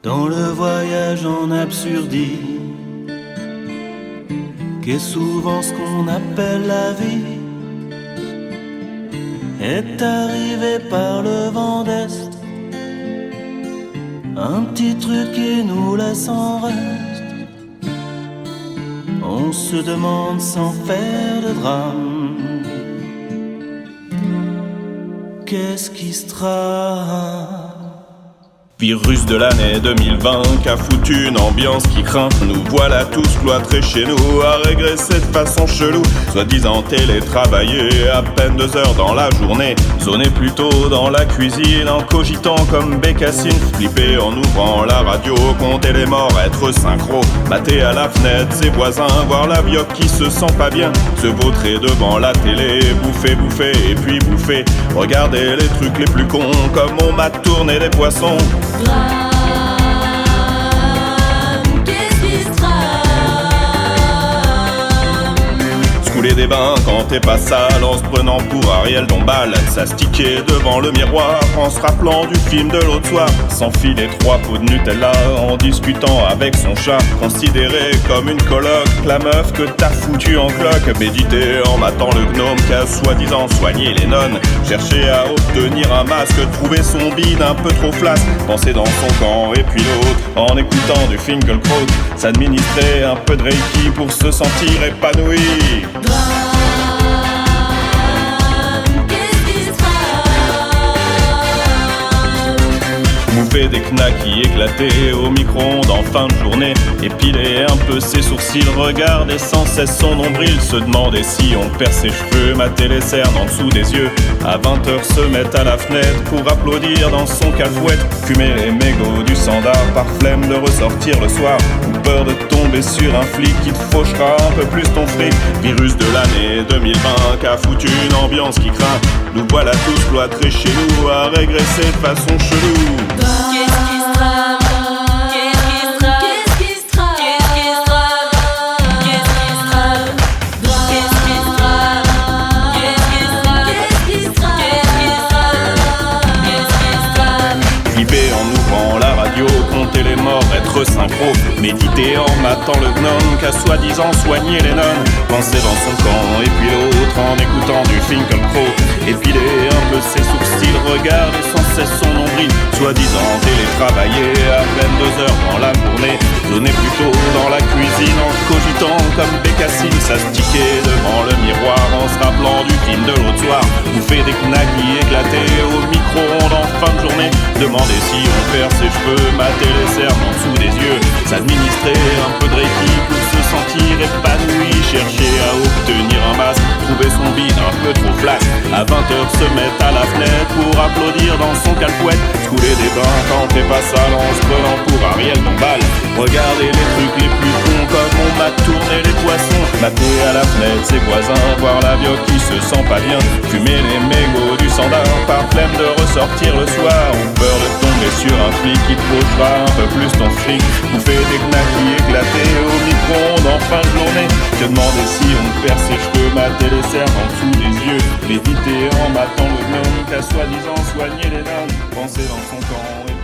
dans le voyage en absurdie, qu'est souvent ce qu'on appelle la vie, est arrivé par le vent d'Est, un petit truc qui nous laisse en reste. On se demande sans faire de drame, qu'est-ce qui se trame? Virus de l'année 2020 qu'a foutu une ambiance qui craint. Nous voilà tous cloîtrés chez nous à régresser de façon chelou. Soi-disant télétravailler à peine 2 heures dans la journée, zoner plutôt dans la cuisine en cogitant comme Bécassine. Flipper en ouvrant la radio, compter les morts, être synchro, mater à la fenêtre ses voisins, voir la vioque qui se sent pas bien, se vautrer devant la télé, bouffer, et puis bouffer. Regarder les trucs les plus cons comme on m'a tourné des poissons. Qu'est-ce qui se trame? Se couler des bains quand t'es pas sale en se prenant pour Ariel Dombal, s'astiquer devant le miroir en se rappelant du film de l'autre soir, s'enfiler 3 pots de Nutella en discutant avec son chat, considéré comme une coloc la meuf que t'as foutu en cloque, méditer en matant le gnome qui a soi-disant soigné les nonnes, chercher à obtenir un masque, trouver son bide un peu trop flasque, penser dans son camp et puis l'autre en écoutant du Finkelkraut, s'administrer un peu de Reiki pour se sentir épanoui. Qu'est-ce qui se trame? Bouffer des knackis éclatés au micro-ondes en fin de journée, épiler un peu ses sourcils, regarder sans cesse son nombril, se demander si on perd ses cheveux, mater les cernes en dessous des yeux, à 20h se mettre à la fenêtre pour applaudir dans son cafouette, fumer les mégots du sandar par flemme de ressortir le soir, ou peur de tomber sur un flic qui te fauchera un peu plus ton fric. Virus de l'année 2020 qu'a foutu une ambiance qui craint. Nous voilà tous cloîtrés chez nous à régresser de façon chelou. Qu'est-ce qui se trame? Qu'est-ce qui se trame? Qu'est-ce qui se trame? Qu'est-ce qui se trame? Qu'est-ce qui se trame? Qu'est-ce qui se trame? Qu'est-ce qui se trame? Qu'est-ce qui se trame? Flipper en ouvrant la radio, compter les morts, être synchro, méditer en matant le gnome qu'a soi-disant soigné les nonnes, penser dans son camp et puis l'autre en écoutant du Finkelkraut, épiler un peu ses sourcils, regarder sans cesse son nombril, soi-disant télétravailler à peine 2 heures dans la journée, zoner plutôt dans la cuisine en cogitant comme Bécassine, s'astiquer devant le miroir en se rappelant du film de l'autre soir, bouffer des knackis éclatés au micro-ondes en fin de journée, demander si on perd ses cheveux, mater les cernes en dessous des yeux, s'administrer un peu de Reiki pour se sentir épanoui, chercher à obtenir un masque, trouver son bide un peu trop flasque, à 20h se mettre à la fenêtre pour applaudir dans son calfouette, se couler des bains quand t'es pas sale en se prenant pour Ariel Dombal, regarder les trucs les plus cons comme on m'a tourné les poissons, mater à la fenêtre ses voisins, voir la vioque qui se sent pas bien, fumer les mégots du sandar par flemme de ressortir le soir, ou peur de tomber sur un flic qui te fauchera un peu plus ton fric, bouffer des knackis éclatés au micro-ondes en fin de journée, te demander si on perd ses cheveux, mater les cernes en dessous des yeux, méditer en matant le gnome qu'a soi-disant soigné les nonnes, penser dans son camp et